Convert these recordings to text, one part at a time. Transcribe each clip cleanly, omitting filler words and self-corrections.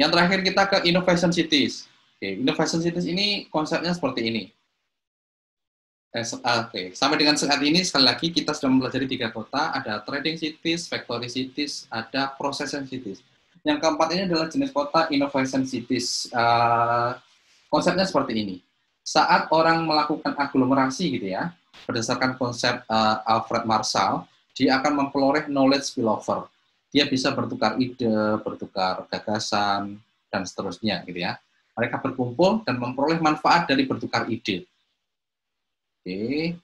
Yang terakhir kita ke innovation cities. Oke, innovation cities ini konsepnya seperti ini. Oke, sampai dengan saat ini sekali lagi kita sudah mempelajari 3 kota, ada trading cities, factory cities, ada processing cities. Yang keempat ini adalah jenis kota innovation cities. Konsepnya seperti ini. Saat orang melakukan aglomerasi gitu ya, berdasarkan konsep Alfred Marshall, dia akan memperoleh knowledge spillover. Dia bisa bertukar ide, bertukar gagasan, dan seterusnya gitu ya. Mereka berkumpul dan memperoleh manfaat dari bertukar ide. Oke.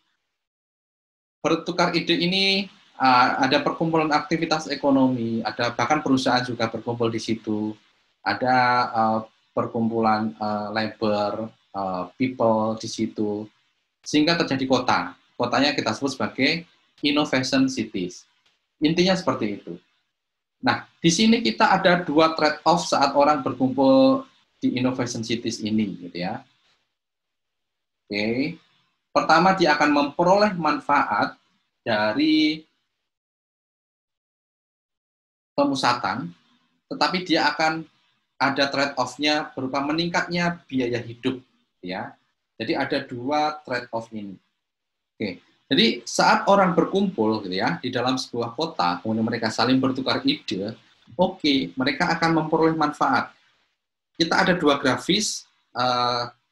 Bertukar ide ini ada perkumpulan aktivitas ekonomi, ada bahkan perusahaan juga berkumpul di situ, ada perkumpulan labor, people di situ, sehingga terjadi kota. Kotanya kita sebut sebagai innovation cities. Intinya seperti itu. Nah, di sini kita ada 2 trade-off saat orang berkumpul di innovation cities ini, gitu ya. Oke. Pertama, dia akan memperoleh manfaat dari pemusatan, tetapi dia akan ada trade-off-nya berupa meningkatnya biaya hidup, ya. Jadi ada 2 trade-off ini. Oke. Jadi saat orang berkumpul, gitu ya, di dalam sebuah kota, kemudian mereka saling bertukar ide, oke, mereka akan memperoleh manfaat. Kita ada 2 grafis.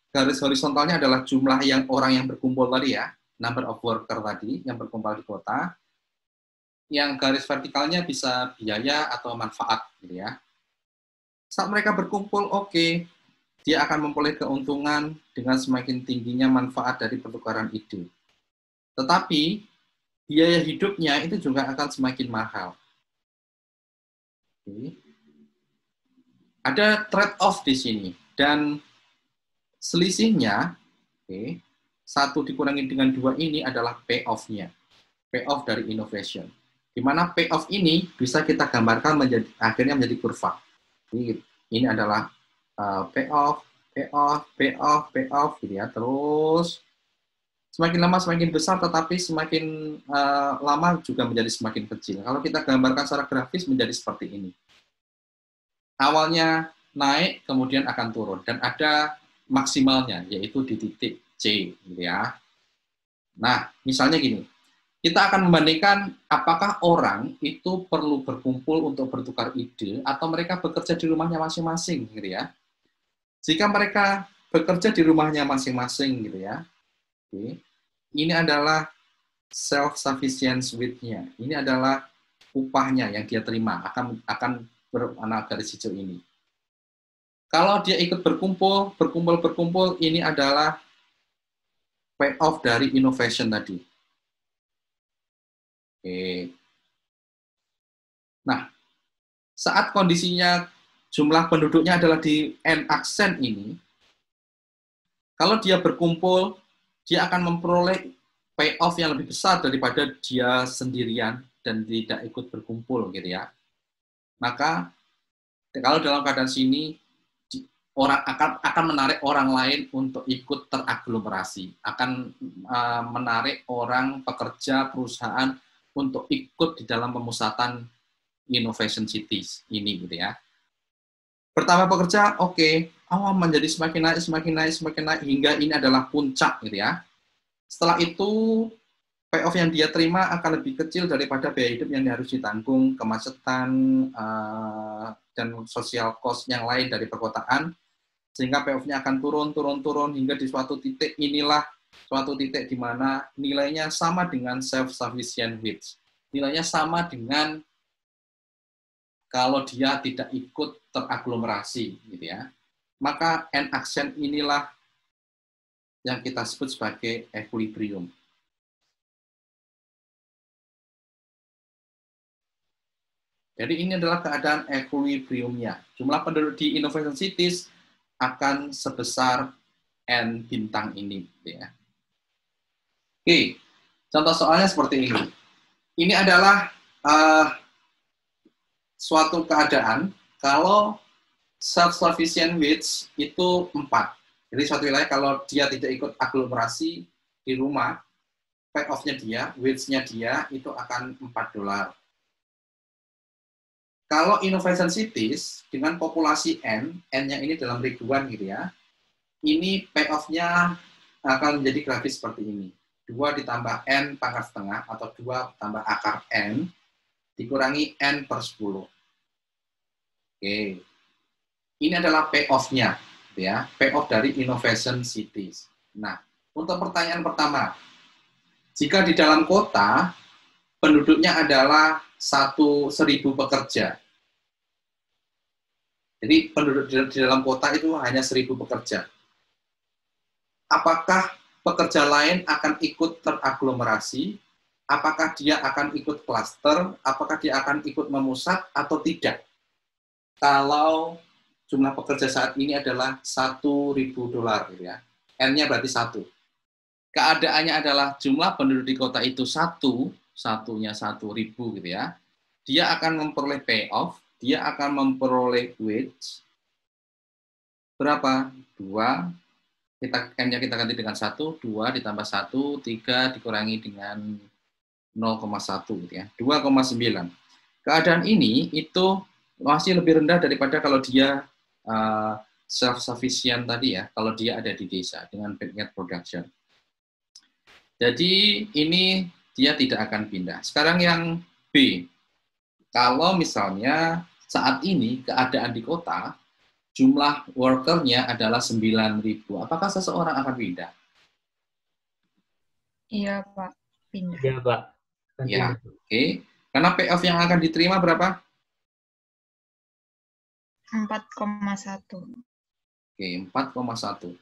Garis horizontalnya adalah jumlah orang yang berkumpul tadi ya, number of worker tadi yang berkumpul di kota. Yang garis vertikalnya bisa biaya atau manfaat gitu ya. Saat mereka berkumpul, oke, dia akan memperoleh keuntungan dengan semakin tingginya manfaat dari pertukaran ide. Tetapi biaya hidupnya itu juga akan semakin mahal. Oke. Ada trade-off di sini dan selisihnya, oke, 1 dikurangi dengan 2 ini adalah payoff-nya. Payoff dari innovation. Di mana payoff ini bisa kita gambarkan akhirnya menjadi kurva. Ini adalah payoff, gitu ya. Terus semakin lama semakin besar, tetapi semakin lama juga menjadi semakin kecil. Kalau kita gambarkan secara grafis menjadi seperti ini. Awalnya naik, kemudian akan turun. Dan ada maksimalnya, yaitu di titik C, gitu ya. Nah, misalnya gini, kita akan membandingkan apakah orang itu perlu berkumpul untuk bertukar ide atau mereka bekerja di rumahnya masing-masing, gitu ya. Jika mereka bekerja di rumahnya masing-masing, gitu ya, oke, ini adalah self-sufficiency rate-nya. Ini adalah upahnya yang dia terima, akan berwarna garis hijau ini. Kalau dia ikut berkumpul, ini adalah payoff dari innovation tadi. Oke. Nah, saat kondisinya jumlah penduduknya adalah di N aksen ini, kalau dia berkumpul, dia akan memperoleh payoff yang lebih besar daripada dia sendirian dan tidak ikut berkumpul, gitu ya. Maka, kalau dalam keadaan sini, orang akan menarik orang lain untuk ikut teraglomerasi, akan menarik orang, pekerja, perusahaan untuk ikut di dalam pemusatan innovation cities ini, gitu ya. Pertama pekerja, oke, menjadi semakin naik, hingga ini adalah puncak, gitu ya. Setelah itu, payoff yang dia terima akan lebih kecil daripada biaya hidup yang harus ditanggung, kemacetan, dan social cost yang lain dari perkotaan, sehingga payoff-nya akan turun, hingga di suatu titik inilah suatu titik di mana nilainya sama dengan self-sufficient wage. Nilainya sama dengan kalau dia tidak ikut teraglomerasi, gitu ya. Maka N aksen inilah yang kita sebut sebagai equilibrium. Jadi ini adalah keadaan equilibriumnya. Jumlah penduduk di innovation cities akan sebesar N bintang ini. Ya. Oke, contoh soalnya seperti ini. Ini adalah suatu keadaan kalau self-sufficient wage itu 4. Jadi suatu wilayah kalau dia tidak ikut aglomerasi di rumah, payoff-nya dia, wage-nya dia itu akan $4. Kalau innovation cities dengan populasi N-nya ini dalam ribuan gitu ya, ini payoff-nya akan menjadi grafis seperti ini. 2 ditambah N pangkat setengah atau 2 tambah akar N dikurangi N per 10. Oke. Ini adalah payoff-nya, ya, payoff dari innovation cities. Nah, untuk pertanyaan pertama, jika di dalam kota penduduknya adalah 1.000 pekerja, jadi penduduk di dalam kota itu hanya 1.000 pekerja, apakah pekerja lain akan ikut teraglomerasi? Apakah dia akan ikut klaster? Apakah dia akan ikut memusat atau tidak? Kalau jumlah pekerja saat ini adalah $1.000 gitu ya. N-nya berarti 1. Keadaannya adalah jumlah penduduk di kota itu satunya 1.000 gitu ya. Dia akan memperoleh payoff, dia akan memperoleh wage berapa? 2. N-nya kita ganti dengan 1, 2 ditambah 1, 3 dikurangi dengan 0,1 gitu ya. 2,9. Keadaan ini itu masih lebih rendah daripada kalau dia self-sufficient tadi ya, kalau dia ada di desa dengan backyard production. Jadi ini dia tidak akan pindah. Sekarang yang B, kalau misalnya saat ini keadaan di kota, jumlah worker-nya adalah 9.000, apakah seseorang akan pindah? Iya, Pak. Pindah. Iya, Pak. Ya, oke. Karena payoff yang akan diterima berapa? 4,1. Oke, 4,1.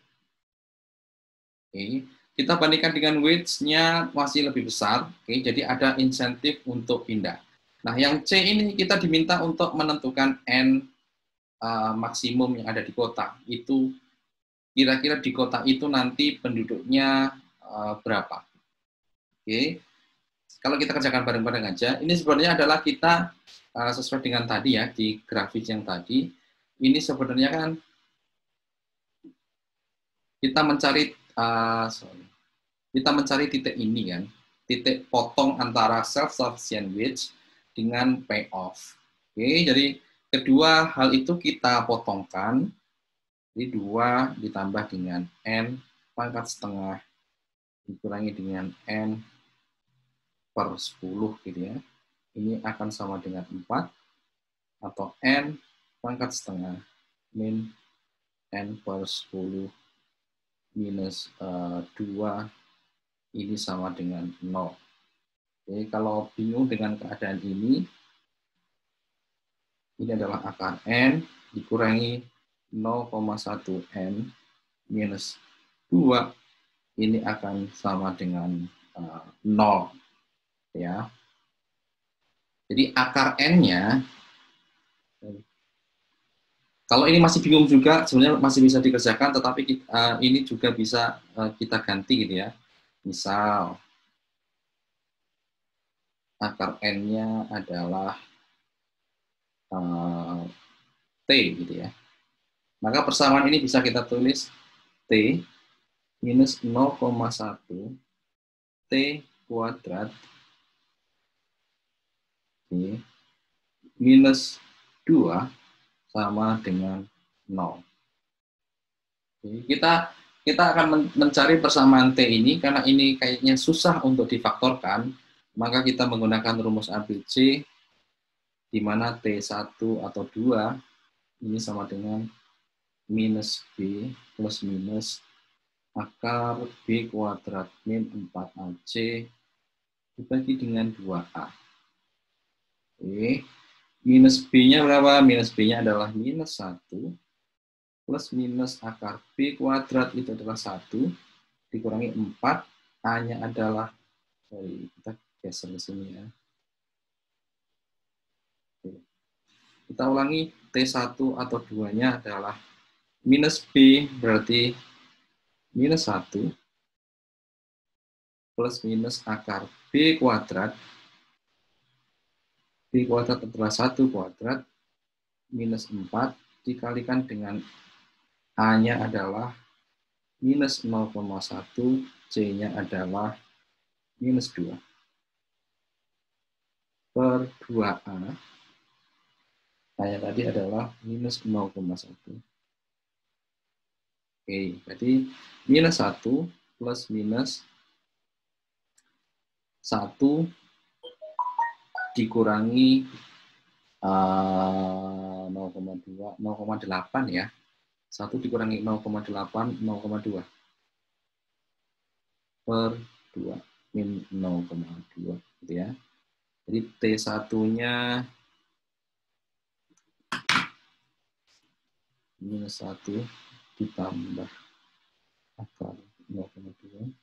Oke, kita bandingkan dengan wage-nya masih lebih besar. Oke, jadi ada insentif untuk pindah. Nah, yang C ini kita diminta untuk menentukan N maksimum yang ada di kota. Itu kira-kira di kota itu nanti penduduknya berapa. Oke, kalau kita kerjakan bareng-bareng aja, ini sebenarnya adalah kita sesuai dengan tadi ya, di grafis yang tadi, ini sebenarnya kan kita mencari titik ini kan, titik potong antara self-sufficient wage dengan payoff. Oke, jadi kedua hal itu kita potongkan, jadi 2 ditambah dengan N pangkat setengah dikurangi dengan N per 10 gitu ya. Ini akan sama dengan 4 atau N pangkat setengah min N per 10 minus 2 ini sama dengan 0. Jadi kalau bingung dengan keadaan ini adalah akar N dikurangi 0,1 N minus 2 ini akan sama dengan 0 ya. Jadi akar N-nya, kalau ini masih bingung juga, sebenarnya masih bisa dikerjakan, tetapi ini juga bisa kita ganti gitu ya. Misal, akar N-nya adalah T gitu ya. Maka persamaan ini bisa kita tulis T minus 0,1 T kuadrat minus 2 sama dengan 0. Jadi kita akan mencari persamaan T ini, karena ini kayaknya susah untuk difaktorkan, maka kita menggunakan rumus ABC, di mana T1 atau 2 ini sama dengan minus B plus minus akar B kuadrat min 4AC dibagi dengan 2A. Oke. Minus B-nya berapa? Minus B-nya adalah minus 1, plus minus akar B kuadrat itu adalah 1, dikurangi 4, A-nya adalah, kita geser ke sini ya. Kita ulangi, T1 atau 2-nya adalah minus B, berarti minus 1, plus minus akar B kuadrat, B kuadrat adalah 1 kuadrat, minus 4, dikalikan dengan A-nya adalah minus 0,1, C-nya adalah minus 2. Per 2A Nah, yang tadi adalah minus 0,1. Oke, berarti minus 1 plus minus 1 dikurangi 0,2, 0,8 ya. 1 dikurangi 0,8, 0,2 per 2 min 0,2 gitu ya. Jadi T1-nya minus 1 ditambah akar 0,2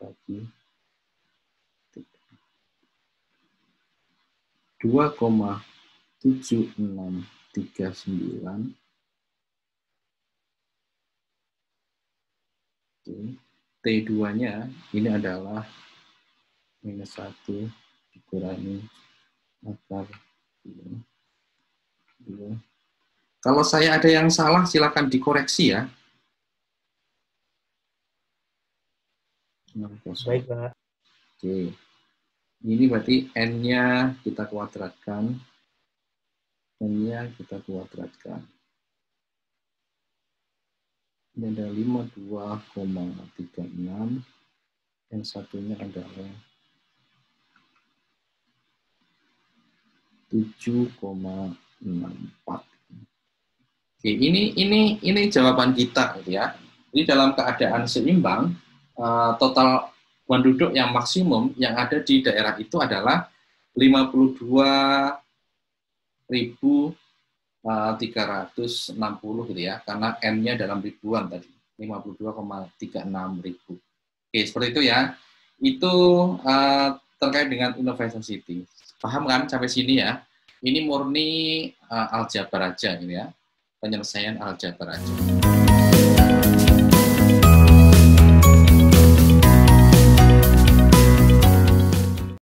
bagi 2,7639. T2-nya ini adalah minus 1 dikurangi akar 2. Kalau saya ada yang salah, silakan dikoreksi ya. Baik, Pak. Oke. Ini berarti N-nya kita kuadratkan. N-nya kita kuadratkan. Ini ada 52,36. Yang satunya adalah 7,64. Oke, ini jawaban kita gitu ya. Jadi dalam keadaan seimbang, total penduduk yang maksimum yang ada di daerah itu adalah 52.360 gitu ya, karena N-nya dalam ribuan tadi, 52,36 ribu. Oke, seperti itu ya. Itu terkait dengan Innovation City. Paham kan sampai sini ya? Ini murni aljabar aja gitu ya. Penyelesaian aljabar aja.